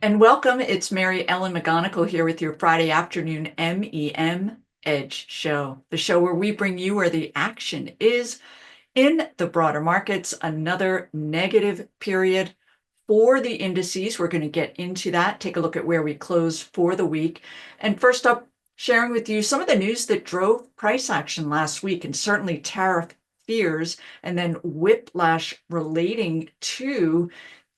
And welcome. It's Mary Ellen McGonagle here with your Friday afternoon MEM Edge show, the show where we bring you where the action is in the broader markets. Another negative period for the indices. We're going to get into that, take a look at where we closed for the week. And first up, sharing with you some of the news that drove price action last week, and certainly tariff fears, and then whiplash relating to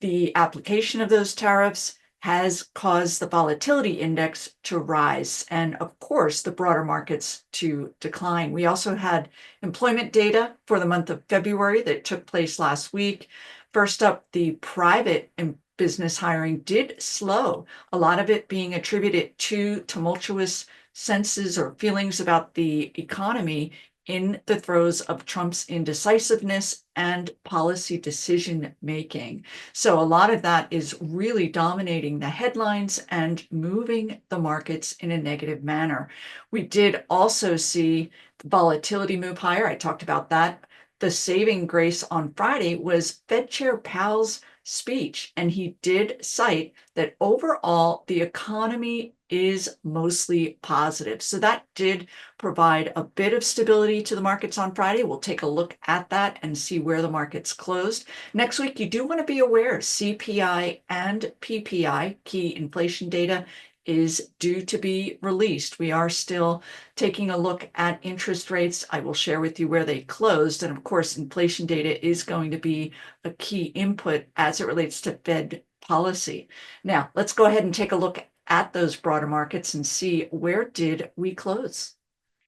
the application of those tariffs has caused the volatility index to rise and, of course, the broader markets to decline. We also had employment data for the month of February that took place last week. First up, the private and business hiring did slow, a lot of it being attributed to tumultuous senses or feelings about the economy in the throes of Trump's indecisiveness and policy decision making. So a lot of that is really dominating the headlines and moving the markets in a negative manner. We did also see volatility move higher. I talked about that. The saving grace on Friday was Fed Chair Powell's speech, and he did cite that overall the economy is mostly positive. So that did provide a bit of stability to the markets on Friday. We'll take a look at that and see where the markets closed. Next week, you do want to be aware CPI and PPI, key inflation data, is due to be released. We are still taking a look at interest rates. I will share with you where they closed. And of course, inflation data is going to be a key input as it relates to Fed policy. Now, let's go ahead and take a look at those broader markets and see where did we close.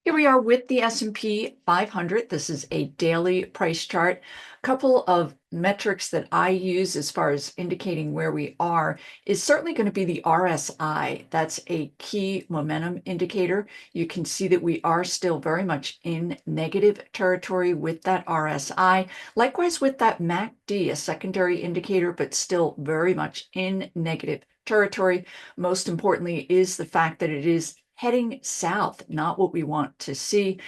Here we are with the S&P 500. This is a daily price chart. A couple of metrics that I use as far as indicating where we are is certainly going to be the RSI. That's a key momentum indicator. You can see that we are still very much in negative territory with that RSI. Likewise with that MACD, a secondary indicator, but still very much in negative territory. Most importantly is the fact that it is heading south, not what we want to see.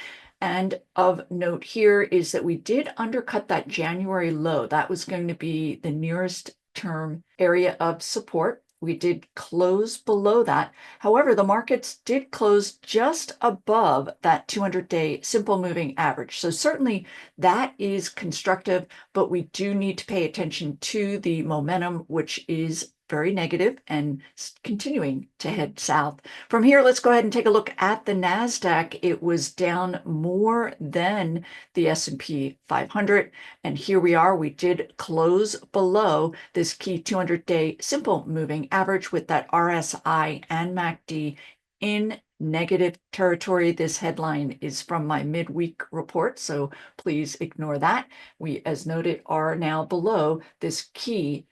And of note here is that we did undercut that January low. That was going to be the nearest term area of support. We did close below that. However, the markets did close just above that 200-day simple moving average. So certainly that is constructive, but we do need to pay attention to the momentum, which is very negative and continuing to head south. From here, let's go ahead and take a look at the Nasdaq. It was down more than the S&P 500. And here we are. We did close below this key 200-day simple moving average with that RSI and MACD in negative territory. This headline is from my midweek report, so please ignore that. We, as noted, are now below this key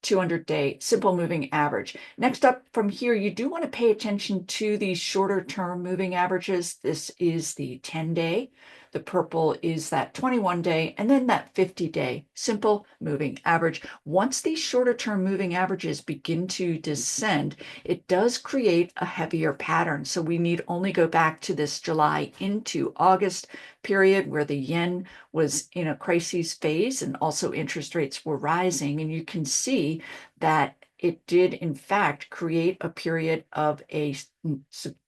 200-day simple moving average. Next up from here, you do want to pay attention to the shorter term moving averages. This is the 10-day. The purple is that 21-day, and then that 50-day simple moving average. Once these shorter term moving averages begin to descend, it does create a heavier pattern. So we need only go back to this July into August period where the yen was in a crisis phase and also interest rates were rising. And you can see that it did, in fact, create a period of a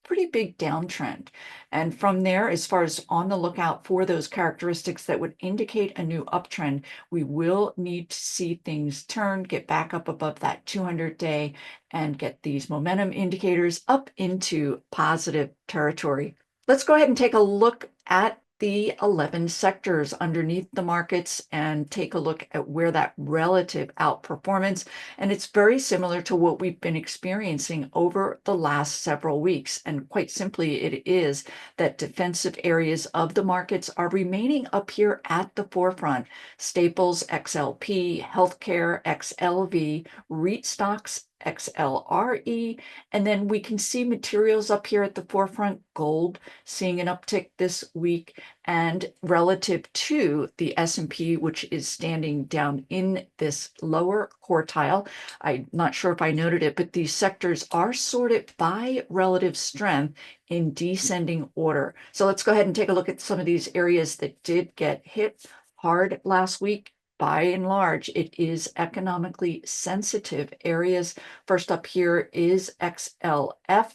pretty big downtrend. And from there, as far as on the lookout for those characteristics that would indicate a new uptrend, we will need to see things turn, get back up above that 200-day and get these momentum indicators up into positive territory. Let's go ahead and take a look at the 11 sectors underneath the markets and take a look at where that relative outperformance. And it's very similar to what we've been experiencing over the last several weeks. And quite simply, it is that defensive areas of the markets are remaining up here at the forefront. Staples, XLP, healthcare, XLV, REIT stocks, XLRE, and then we can see materials up here at the forefront, gold seeing an uptick this week, and relative to the S&P, which is standing down in this lower quartile. I'm not sure if I noted it, but these sectors are sorted by relative strength in descending order. So let's go ahead and take a look at some of these areas that did get hit hard last week. by and large, it is economically sensitive areas. First up here is XLF.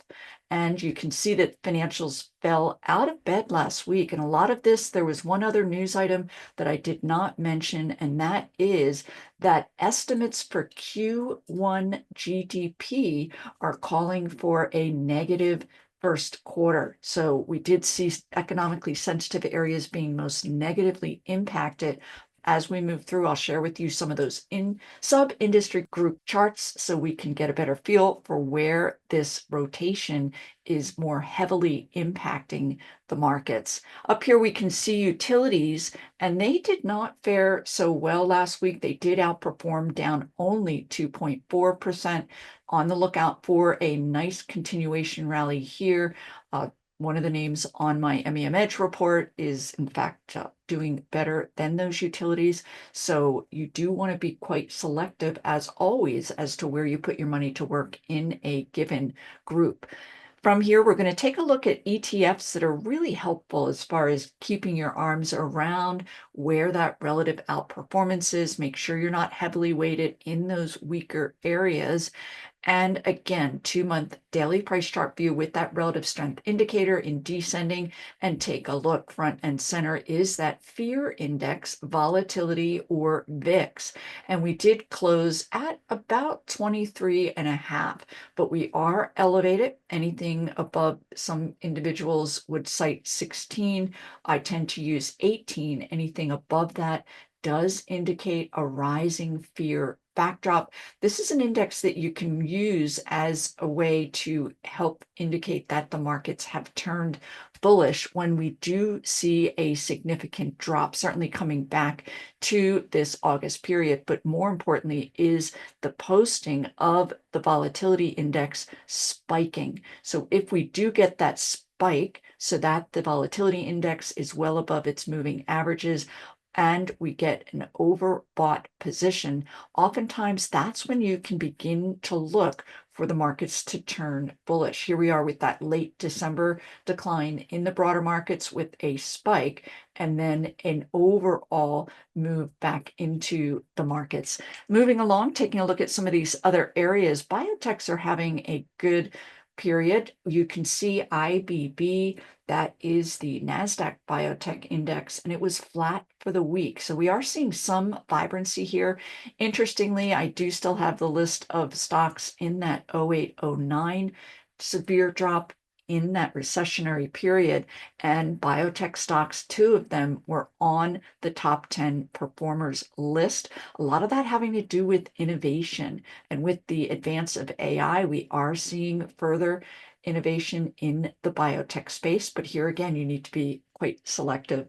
And you can see that financials fell out of bed last week. And a lot of this, there was one other news item that I did not mention, and that is that estimates for Q1 GDP are calling for a negative first quarter. So we did see economically sensitive areas being most negatively impacted. As we move through, I'll share with you some of those sub-industry group charts so we can get a better feel for where this rotation is more heavily impacting the markets. Up here we can see utilities, and they did not fare so well last week. They did outperform, down only 2.4%. On the lookout for a nice continuation rally here. One of the names on my MEMEDGE report is, in fact, doing better than those utilities. So you do want to be quite selective, as always, as to where you put your money to work in a given group. From here, we're going to take a look at ETFs that are really helpful as far as keeping your arms around where that relative outperformance is. Make sure you're not heavily weighted in those weaker areas. And again, 2-month daily price chart view with that relative strength indicator in descending, and take a look. Front and center is that fear index, volatility, or VIX. And we did close at about 23.5, but we are elevated. Anything above, some individuals would cite 16. I tend to use 18. Anything above that does indicate a rising fear backdrop. This is an index that you can use as a way to help indicate that the markets have turned bullish when we do see a significant drop, certainly coming back to this August period. But more importantly is the posting of the volatility index spiking. So if we do get that spike, so that the volatility index is well above its moving averages, and we get an overbought position, oftentimes that's when you can begin to look for the markets to turn bullish. Here we are with that late December decline in the broader markets with a spike, and then an overall move back into the markets. Moving along, taking a look at some of these other areas, biotechs are having a good period. You can see IBB, that is the Nasdaq Biotech Index, and it was flat for the week. So we are seeing some vibrancy here. Interestingly, I do still have the list of stocks in that 08-09 severe drop in that recessionary period, and biotech stocks, 2 of them were on the top 10 performers list. A lot of that having to do with innovation, and with the advance of AI, we are seeing further innovation in the biotech space. But here again, you need to be quite selective.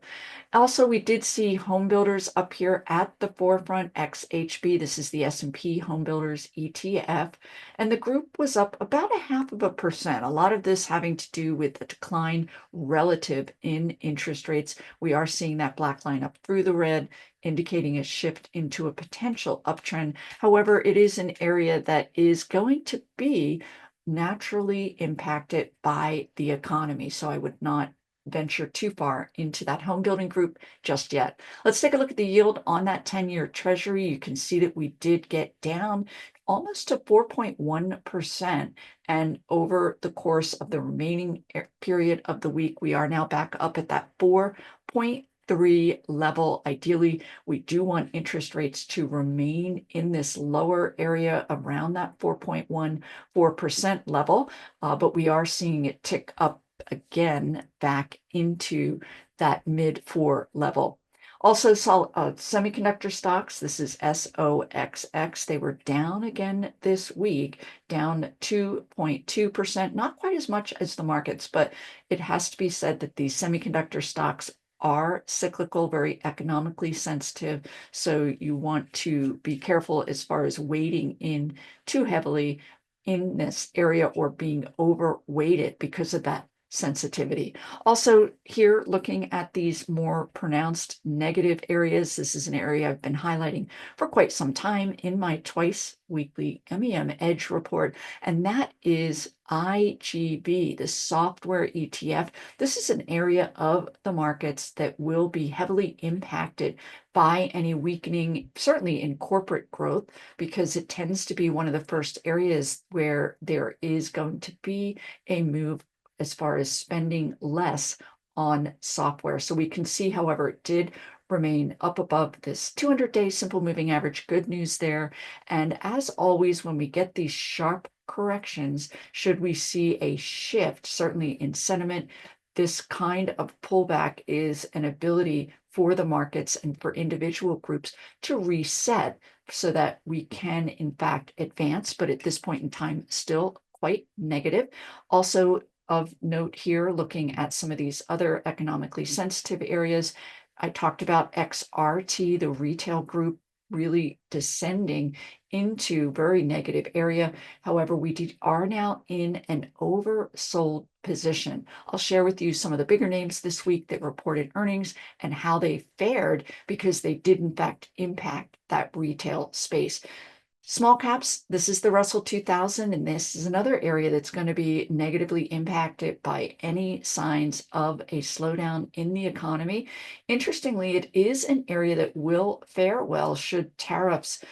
Also, we did see home builders up here at the forefront, XHB. This is the S&P Home Builders ETF, and the group was up about 0.5%. A lot of this having to do with the decline relative in interest rates. We are seeing that black line up through the red, indicating a shift into a potential uptrend. However, it is an area that is going to be naturally impacted by the economy. So I would not venture too far into that home building group just yet. Let's take a look at the yield on that 10-year treasury. You can see that we did get down almost to 4.1%. And over the course of the remaining period of the week, we are now back up at that 4.3 level. Ideally, we do want interest rates to remain in this lower area around that 4.14% level, but we are seeing it tick up again back into that mid-4 level. Also, semiconductor stocks, this is SOXX, they were down again this week, down 2.2%, not quite as much as the markets, but it has to be said that these semiconductor stocks are cyclical, very economically sensitive. So you want to be careful as far as weighting in too heavily in this area or being overweighted because of that sensitivity. Also here, looking at these more pronounced negative areas, this is an area I've been highlighting for quite some time in my twice weekly MEM Edge report, and that is IGB, the software ETF. This is an area of the markets that will be heavily impacted by any weakening, certainly in corporate growth, because it tends to be one of the first areas where there is going to be a move as far as spending less on software. So we can see, however, it did remain up above this 200-day simple moving average. Good news there. And as always, when we get these sharp corrections, should we see a shift, certainly in sentiment, this kind of pullback is an ability for the markets and for individual groups to reset so that we can, in fact, advance, but at this point in time, still quite negative. Also, of note here, looking at some of these other economically sensitive areas, I talked about XRT, the retail group, really descending into very negative area. However, we are now in an oversold position. I'll share with you some of the bigger names this week that reported earnings and how they fared, because they did in fact impact that retail space. Small caps, this is the Russell 2000, and this is another area that's going to be negatively impacted by any signs of a slowdown in the economy. Interestingly, it is an area that will fare well should tariffs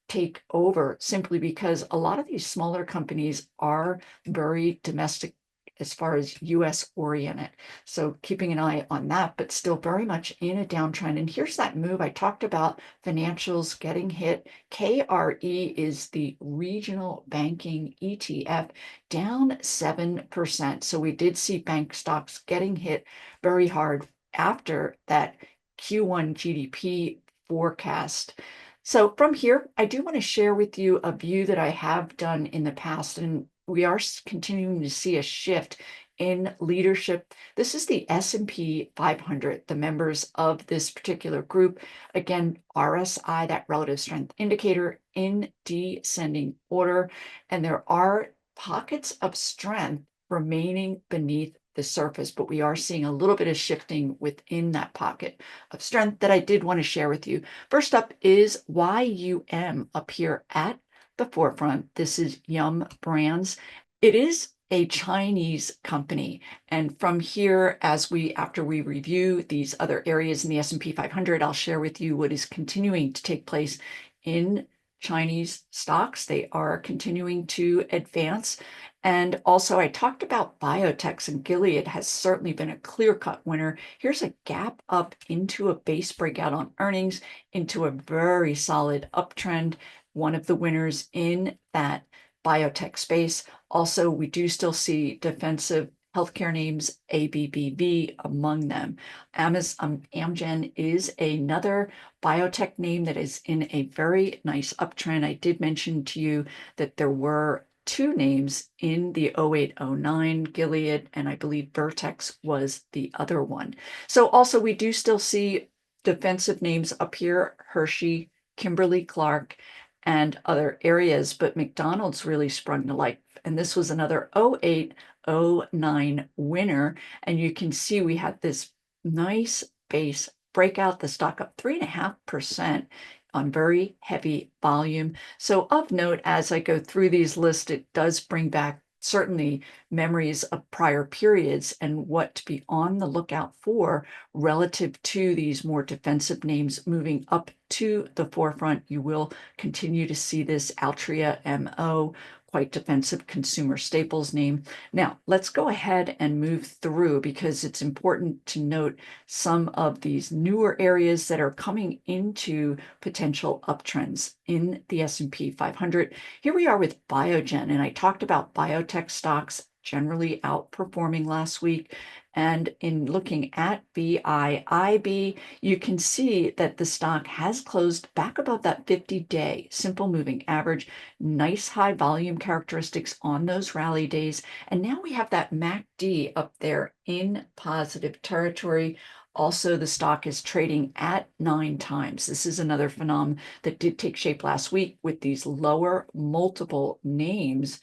take over, simply because a lot of these smaller companies are very domestic as far as US oriented. So keeping an eye on that, but still very much in a downtrend. And here's that move. I talked about financials getting hit. KRE is the regional banking ETF, down 7%. So we did see bank stocks getting hit very hard after that Q1 GDP forecast. So from here, I do want to share with you a view that I have done in the past, and we are continuing to see a shift in leadership. This is the S&P 500, the members of this particular group. Again, RSI, that relative strength indicator, in descending order, and there are pockets of strength remaining beneath the surface, but we are seeing a little bit of shifting within that pocket of strength that I did want to share with you. First up is YUM up here at the forefront. This is Yum Brands. It is a Chinese company, and from here, after we review these other areas in the S&P 500, I'll share with you what is continuing to take place in Chinese stocks. They are continuing to advance. And also, I talked about biotechs, and Gilead has certainly been a clear-cut winner. Here's a gap up into a base breakout on earnings, into a very solid uptrend, one of the winners in that biotech space. Also, we do still see defensive healthcare names, ABBV among them. AMGN is another biotech name that is in a very nice uptrend. I did mention to you that there were two names in the 0809, Gilead, and I believe Vertex was the other one. So also we do still see defensive names up here, Hershey, Kimberly-Clark, and other areas, but McDonald's really sprung to life. And this was another 0809 winner. And you can see we had this nice base breakout, the stock up 3.5% on very heavy volume. So of note, as I go through these lists, it does bring back certainly memories of prior periods and what to be on the lookout for relative to these more defensive names moving up to the forefront. You will continue to see this Altria MO, quite defensive consumer staples name. Now, let's go ahead and move through, because it's important to note some of these newer areas that are coming into potential uptrends in the S&P 500. Here we are with Biogen, and I talked about biotech stocks generally outperforming last week. And in looking at BIIB, you can see that the stock has closed back above that 50-day simple moving average, nice high volume characteristics on those rally days. And now we have that MACD up there in positive territory. Also, the stock is trading at 9 times. This is another phenomenon that did take shape last week with these lower multiple names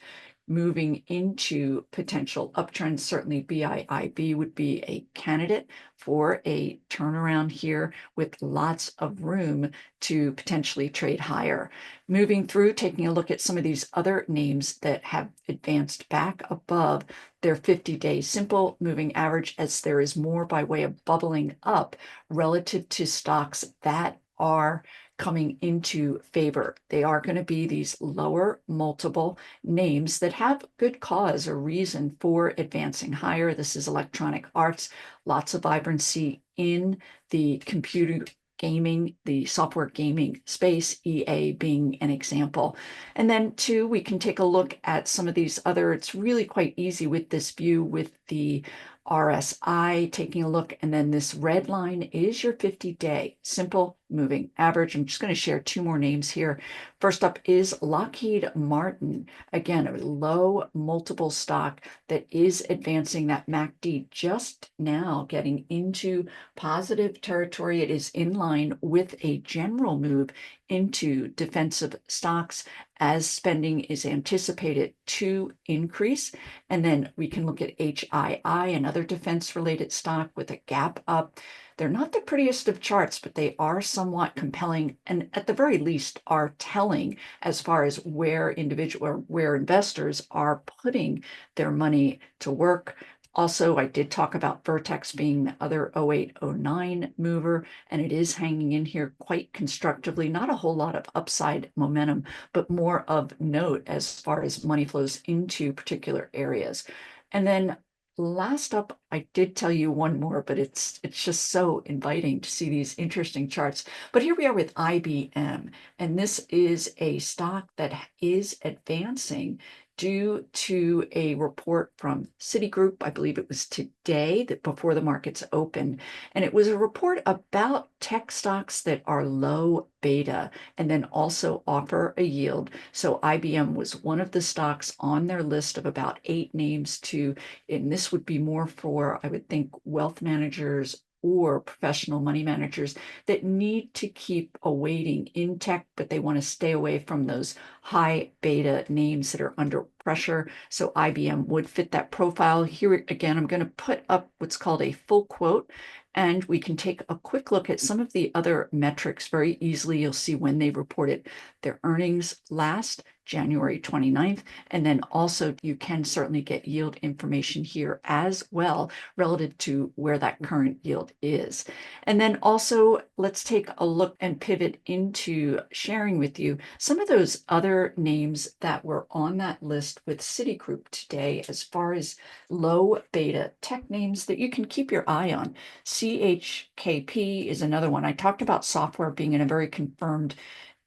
moving into potential uptrends. Certainly BIIB would be a candidate for a turnaround here with lots of room to potentially trade higher. Moving through, taking a look at some of these other names that have advanced back above their 50-day simple moving average, as there is more by way of bubbling up relative to stocks that are coming into favor. They are going to be these lower multiple names that have good cause or reason for advancing higher. This is Electronic Arts, lots of vibrancy in the computer gaming, the software gaming space, EA being an example. And then two, we can take a look at some of these other, it's really quite easy with this view with the RSI, taking a look, and then this red line is your 50-day simple moving average. I'm just going to share two more names here. First up is Lockheed Martin. Again, a low multiple stock that is advancing. That MACD just now getting into positive territory. It is in line with a general move into defensive stocks as spending is anticipated to increase. And then we can look at HII, another defense-related stock with a gap up. They're not the prettiest of charts, but they are somewhat compelling and at the very least are telling as far as where investors are putting their money to work. Also, I did talk about Vertex being the other 08-09 mover, and it is hanging in here quite constructively. Not a whole lot of upside momentum, but more of note as far as money flows into particular areas. And then last up, I did tell you one more, but it's just so inviting to see these interesting charts. But here we are with IBM, and this is a stock that is advancing due to a report from Citigroup. I believe it was today, that before the markets open, and it was a report about tech stocks that are low beta and then also offer a yield. So IBM was one of the stocks on their list of about 8 names to, and this would be more for, I would think, wealth managers or professional money managers that need to keep a weighting in tech, but they want to stay away from those high beta names that are under pressure. So IBM would fit that profile. Here again, I'm going to put up what's called a full quote, and we can take a quick look at some of the other metrics very easily. You'll see when they reported their earnings last January 29th. And then also you can certainly get yield information here as well relative to where that current yield is. And then also let's take a look and pivot into sharing with you some of those other names that were on that list with Citigroup today as far as low beta tech names that you can keep your eye on. CHKP is another one. I talked about software being in a very confirmed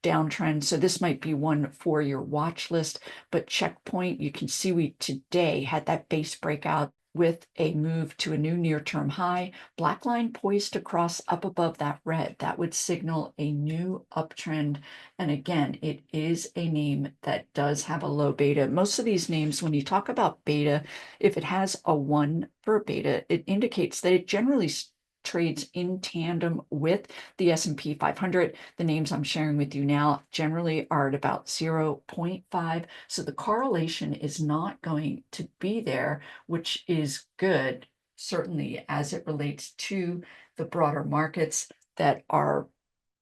downtrend, so this might be one for your watch list. But Checkpoint, you can see we today had that base breakout with a move to a new near-term high. Black line poised to cross up above that red. That would signal a new uptrend. And again, it is a name that does have a low beta. Most of these names, when you talk about beta, if it has a 1 for beta, it indicates that it generally trades in tandem with the S&P 500. The names I'm sharing with you now generally are at about 0.5. So the correlation is not going to be there, which is good, certainly as it relates to the broader markets that are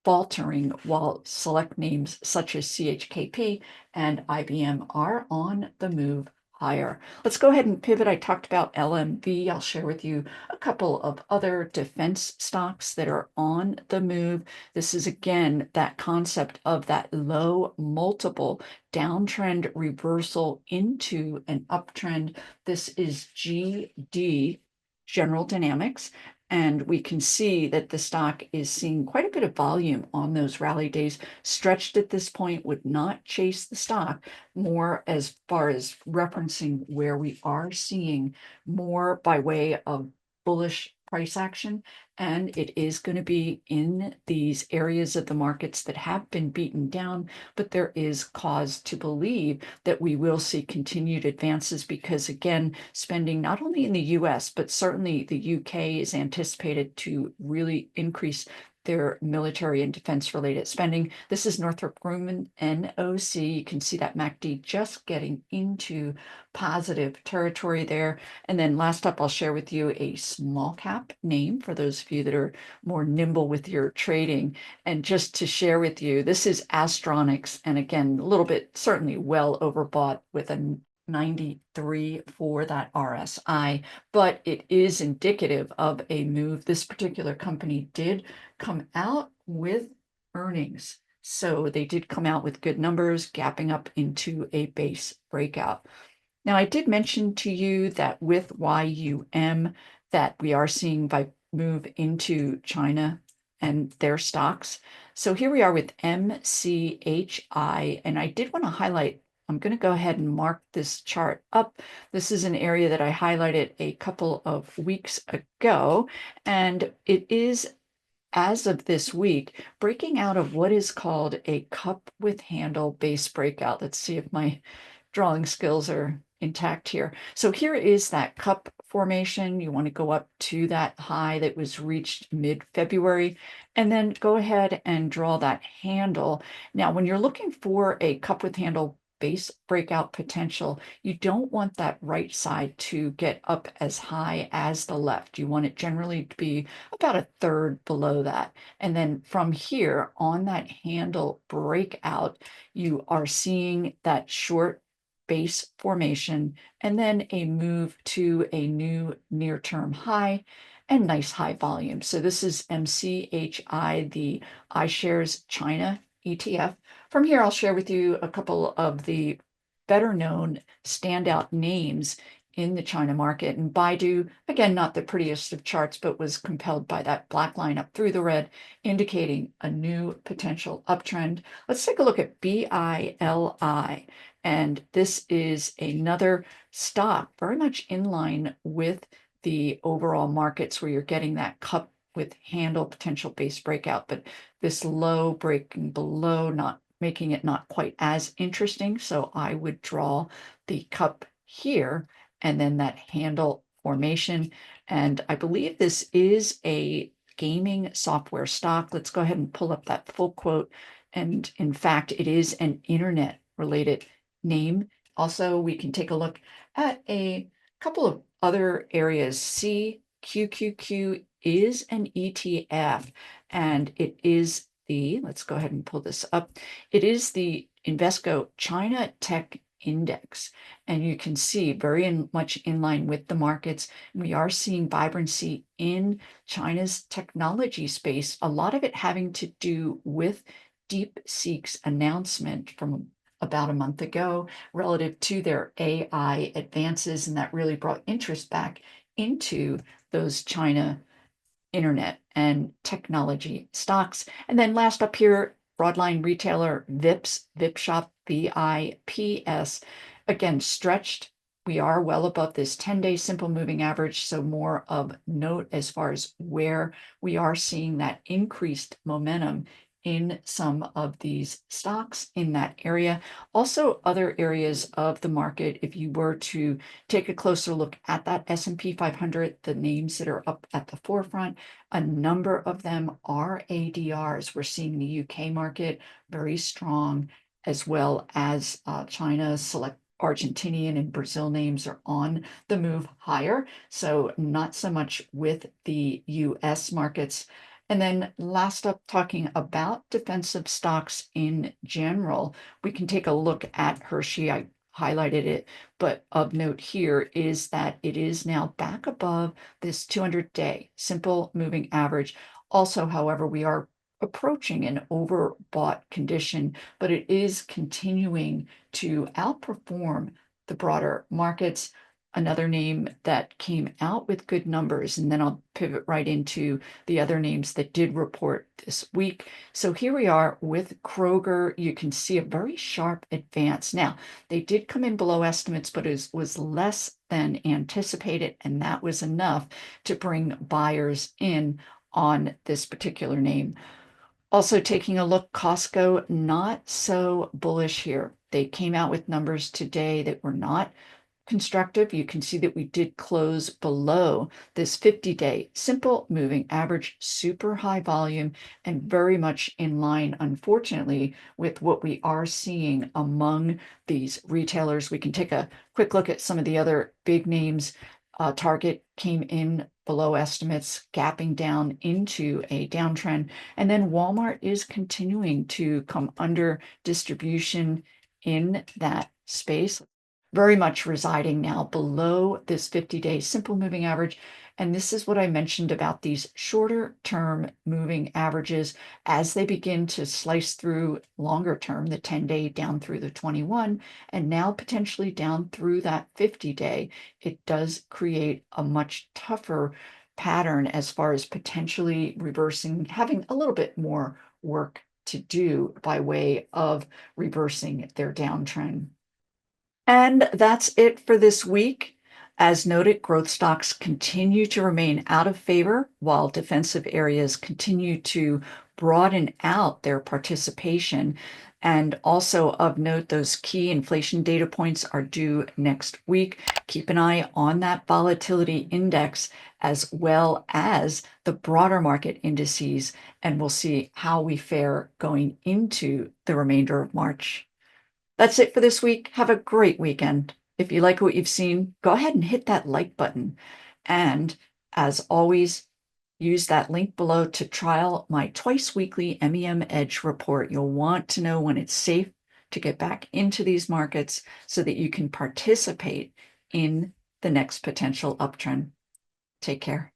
faltering, while select names such as CHKP and IBM are on the move higher. Let's go ahead and pivot. I talked about LMV. I'll share with you a couple of other defense stocks that are on the move. This is again that concept of that low multiple downtrend reversal into an uptrend. This is GD, General Dynamics. And we can see that the stock is seeing quite a bit of volume on those rally days. Stretched at this point, would not chase the stock, more as far as referencing where we are seeing more by way of bullish price action. And it is going to be in these areas of the markets that have been beaten down, but there is cause to believe that we will see continued advances because, again, spending not only in the US, but certainly the UK is anticipated to really increase their military and defense related spending. This is Northrop Grumman, NOC. You can see that MACD just getting into positive territory there. And then last up, I'll share with you a small cap name for those of you that are more nimble with your trading. And just to share with you, this is Astronix. And again, a little bit certainly well overbought with a 93 for that RSI, but it is indicative of a move. This particular company did come out with earnings. So they did come out with good numbers, gapping up into a base breakout. Now, I did mention to you that with YUM that we are seeing by move into China and their stocks. So here we are with MCHI, and I did want to highlight, I'm going to go ahead and mark this chart up. This is an area that I highlighted a couple of weeks ago, and it is, as of this week, breaking out of what is called a cup with handle base breakout. Let's see if my drawing skills are intact here. So here is that cup formation. You want to go up to that high that was reached mid-February, and then go ahead and draw that handle. Now, when you're looking for a cup with handle base breakout potential, you don't want that right side to get up as high as the left. You want it generally to be about a third below that. And then from here on that handle breakout, you are seeing that short base formation and then a move to a new near-term high and nice high volume. So this is MCHI, the iShares China ETF. From here, I'll share with you a couple of the better known standout names in the China market. And BIDU, again, not the prettiest of charts, but was compelled by that black line up through the red, indicating a new potential uptrend. Let's take a look at BILI. And this is another stock very much in line with the overall markets where you're getting that cup with handle potential base breakout, but this low breaking below, not making it not quite as interesting. So I would draw the cup here and then that handle formation. And I believe this is a gaming software stock. Let's go ahead and pull up that full quote. And in fact, it is an internet related name. Also, we can take a look at a couple of other areas. CQQQ is an ETF, and it is the, let's go ahead and pull this up. It is the Invesco China Tech Index, and you can see very much in line with the markets. We are seeing vibrancy in China's technology space, a lot of it having to do with DeepSeek's announcement from about a month ago relative to their AI advances, and that really brought interest back into those China internet and technology stocks. And then last up here, broadline retailer VIPS, VIP Shop, VIPS, again, stretched. We are well above this 10-day simple moving average. So more of note as far as where we are seeing that increased momentum in some of these stocks in that area. Also, other areas of the market, if you were to take a closer look at that S&P 500, the names that are up at the forefront, a number of them are ADRs. We're seeing the UK market very strong, as well as China, select Argentinian and Brazil names are on the move higher. So not so much with the US markets. And then last up, talking about defensive stocks in general, we can take a look at Hershey. I highlighted it, but of note here is that it is now back above this 200-day simple moving average. Also, however, we are approaching an overbought condition, but it is continuing to outperform the broader markets. Another name that came out with good numbers, and then I'll pivot right into the other names that did report this week. So here we are with Kroger. You can see a very sharp advance. Now, they did come in below estimates, but it was less than anticipated, and that was enough to bring buyers in on this particular name. Also taking a look, Costco, not so bullish here. They came out with numbers today that were not constructive. You can see that we did close below this 50-day simple moving average, super high volume, and very much in line, unfortunately, with what we are seeing among these retailers. We can take a quick look at some of the other big names. Target came in below estimates, gapping down into a downtrend. And then Walmart is continuing to come under distribution in that space, very much residing now below this 50-day simple moving average. And this is what I mentioned about these shorter term moving averages as they begin to slice through longer term, the 10-day down through the 21, and now potentially down through that 50-day. It does create a much tougher pattern as far as potentially reversing, having a little bit more work to do by way of reversing their downtrend. And that's it for this week. As noted, growth stocks continue to remain out of favor, while defensive areas continue to broaden out their participation. And also of note, those key inflation data points are due next week. Keep an eye on that volatility index as well as the broader market indices, and we'll see how we fare going into the remainder of March. That's it for this week. Have a great weekend. If you like what you've seen, go ahead and hit that like button. And as always, use that link below to trial my twice weekly MEM Edge report. You'll want to know when it's safe to get back into these markets so that you can participate in the next potential uptrend. Take care.